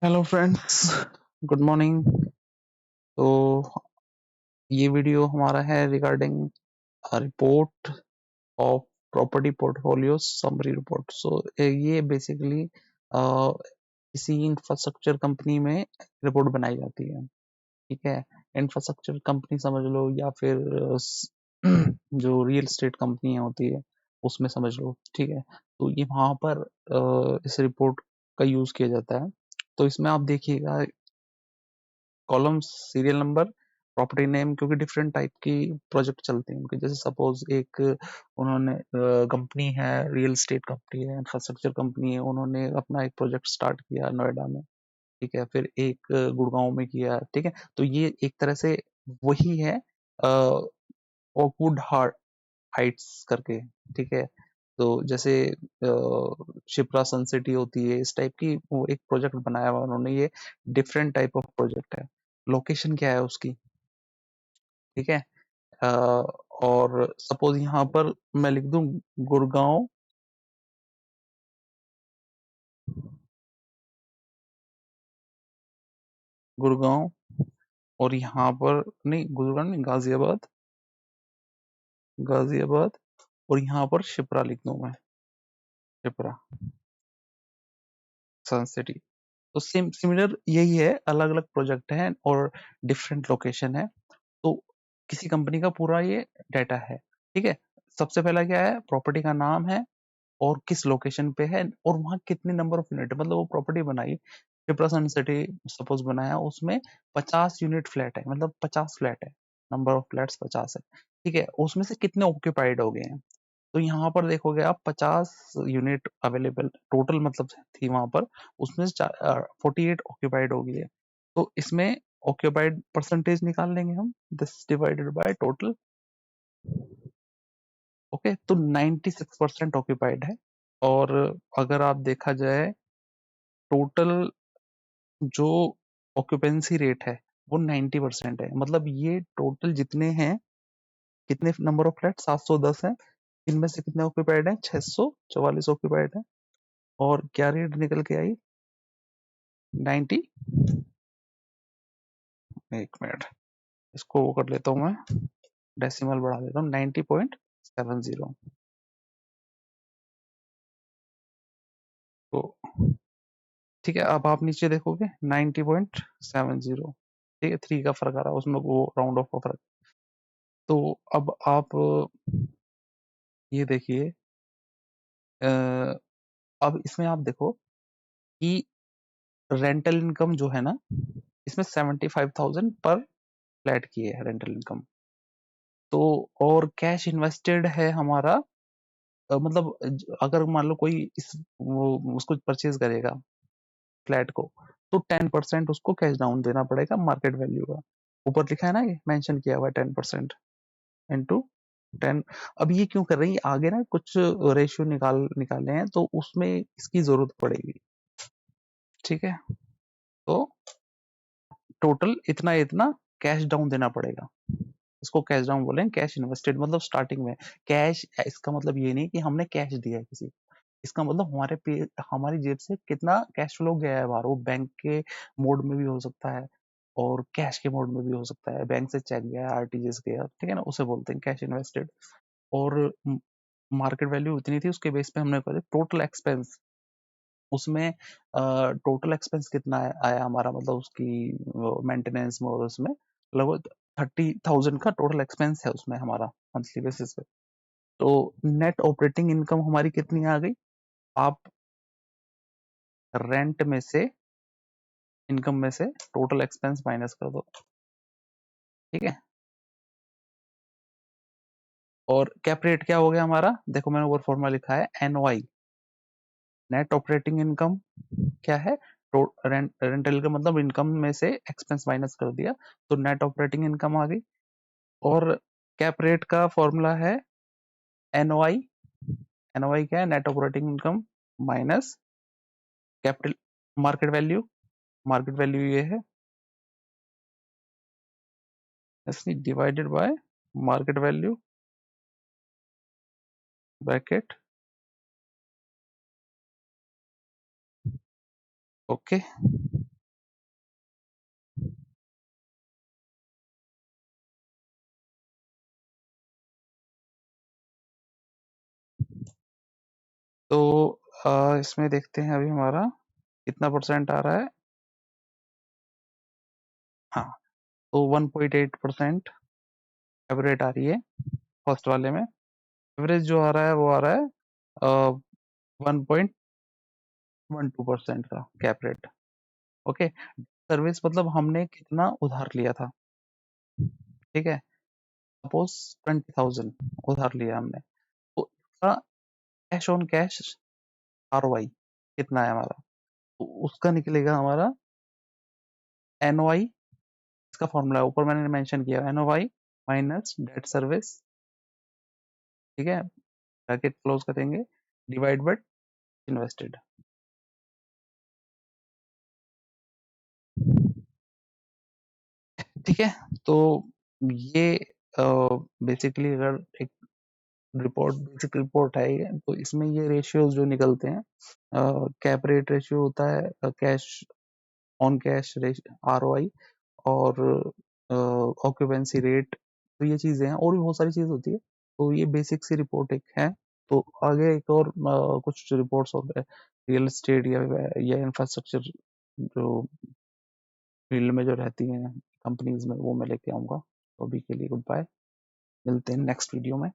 Hello friends, good morning. तो ये video हमारा है regarding report of property portfolio summary report. So ये बेसिकली किसी इंफ्रास्ट्रक्चर कंपनी में रिपोर्ट बनाई जाती है। ठीक है, इंफ्रास्ट्रक्चर कंपनी समझ लो या फिर जो रियल एस्टेट कंपनियां होती है उसमें समझ लो। ठीक है, तो ये वहां पर इस रिपोर्ट का यूज किया जाता है। तो इसमें आप देखिएगा columns, serial number, property name, क्योंकि डिफरेंट टाइप की प्रोजेक्ट चलते हैं उनके। जैसे सपोज एक उन्होंने कंपनी है, रियल एस्टेट कंपनी है, इंफ्रास्ट्रक्चर कंपनी है, उन्होंने अपना एक प्रोजेक्ट स्टार्ट किया नोएडा में। ठीक है, फिर एक गुड़गांव में किया। ठीक है, तो ये एक तरह से वही है ओकवुड हाइट्स करके। ठीक है, तो जैसे शिप्रा सन सिटी होती है, इस टाइप की वो एक प्रोजेक्ट बनाया हुआ उन्होंने। ये डिफरेंट टाइप ऑफ प्रोजेक्ट है। लोकेशन क्या है उसकी? ठीक है, अ, और सपोज यहाँ पर मैं लिख दूं गुड़गांव, गुड़गांव, और यहाँ पर नहीं, गुड़गांव नहीं, गाजियाबाद, गाजियाबाद, और यहाँ पर शिप्रा लिख दूं मैं, शिप्रा सन सिटी। तो सेम सिमिलर यही है, अलग अलग प्रोजेक्ट हैं और डिफरेंट लोकेशन है। तो किसी कंपनी का पूरा ये डाटा है। ठीक है, सबसे पहला क्या है, प्रॉपर्टी का नाम है और किस लोकेशन पे है और वहां कितने नंबर ऑफ यूनिट, मतलब वो प्रॉपर्टी बनाई शिप्रा सन सिटी सपोज बनाया, उसमें 50 यूनिट फ्लैट है, मतलब 50 फ्लैट है, नंबर ऑफ फ्लैट्स 50 है। ठीक है, उसमें से कितने ऑक्यूपाइड हो गए हैं? तो यहाँ पर देखोगे आप 50 यूनिट अवेलेबल टोटल मतलब थी वहां पर, उसमें से 48 ऑक्यूपाइड हो गई है। तो इसमें ऑक्यूपाइड परसेंटेज निकाल लेंगे हम, this divided by total. Okay, तो 96% ऑक्यूपाइड है। और अगर आप देखा जाए टोटल जो ऑक्यूपेंसी रेट है वो 90% है। मतलब ये टोटल जितने हैं, कितने नंबर ऑफ फ्लैट 710 है, इनमें से कितने ऑक्यूपाइड है? 644 ऑक्यूपाइड है। और क्या रेट निकल के आई? 90, एक मिनट, इसको वो कर लेता हूँ मैं, डेसिमल बढ़ा देता हूँ, 90.70। तो ठीक है, अब आप नीचे देखोगे 90.70। ठीक है, 3 का फर्क आ रहा है उसमें, वो राउंड ऑफ का फर्क। तो अब आप ये देखिए, अब इसमें आप देखो कि रेंटल इनकम जो है ना, इसमें 75,000 पर फ्लैट की है रेंटल इनकम। तो और कैश इन्वेस्टेड है हमारा, मतलब अगर मान लो कोई उसको परचेज करेगा फ्लैट को, तो 10% उसको कैश डाउन देना पड़ेगा मार्केट वैल्यू का। ऊपर लिखा है ना, ये मेंशन किया हुआ है 10% इंटू 10। अब ये क्यों कर रही है, आगे ना कुछ रेशियो निकाले हैं तो उसमें इसकी जरूरत पड़ेगी। ठीक है, तो टोटल इतना इतना कैश डाउन देना पड़ेगा। इसको कैश डाउन बोलेंगे, कैश इन्वेस्टेड मतलब स्टार्टिंग में कैश। इसका मतलब ये नहीं कि हमने कैश दिया है किसी, इसका मतलब हमारी जेब से कितना कैश फ्लो गया है बाहर। वो बैंक के मोड में भी हो सकता है और कैश के मोड में भी हो सकता है, बैंक से चेक गया, आरटीजीएस गया। ठीक है ना, उसे बोलते हैं कैश इन्वेस्टेड। और मार्केट वैल्यू इतनी थी, उसके बेस पे हमने कर टोटल एक्सपेंस। उसमें टोटल एक्सपेंस कितना आया हमारा, मतलब उसकी मेंटेनेंस में और उसमें लगभग 30,000 का टोटल एक्सपेंस है उसमें हमारा मंथली बेसिस पे। तो नेट ऑपरेटिंग इनकम हमारी कितनी आ गई? आप रेंट में से, इनकम में से टोटल एक्सपेंस माइनस कर दो। ठीक है, और कैप रेट क्या हो गया हमारा? देखो मैंने ऊपर फॉर्मूला लिखा है एनओआई, नेट ऑपरेटिंग इनकम क्या है? रेंटल इनकम, मतलब इनकम में से एक्सपेंस माइनस कर दिया तो नेट ऑपरेटिंग इनकम आ गई। और कैप रेट का फॉर्मूला है एनओआई। एनओआई क्या है? Net operating income minus capital market value. Market value ये है, divided by market value, bracket. Okay, तो इसमें देखते हैं अभी हमारा कितना परसेंट आ रहा है। हाँ, तो 1.8% एवरेज आ रही है फर्स्ट वाले में। एवरेज जो आ रहा है वो आ रहा है 1.12% का कैप रेट। ओके, सर्विस मतलब हमने कितना उधार लिया था, ठीक है, सपोज 20,000 उधार लिया हमने, तो इसका कैश ऑन कैश आरओआई कितना है हमारा, तो उसका निकलेगा हमारा एनओआई। इसका फॉर्मूला ऊपर मैंने मेंशन किया, एनओआई माइनस डेट सर्विस, ठीक है, ब्रैकेट क्लोज करेंगे, डिवाइड बाय इन्वेस्टेड। ठीक है, तो ये बेसिकली अगर एक बेसिक रिपोर्ट है ये, तो इसमें ये रेशियोज जो निकलते हैं, कैप रेट रेशियो होता है, कैश ऑन कैश आरओआई, और ऑक्यूपेंसी रेट, तो ये चीजें हैं, और भी बहुत सारी चीज होती है। तो ये बेसिक सी रिपोर्ट एक है। तो आगे एक और कुछ रिपोर्ट्स और रियल एस्टेट या इंफ्रास्ट्रक्चर जो फील्ड में जो रहती हैं कंपनीज में, वो मैं लेके आऊंगा। तो अभी के लिए गुड बाय, मिलते हैं नेक्स्ट वीडियो में।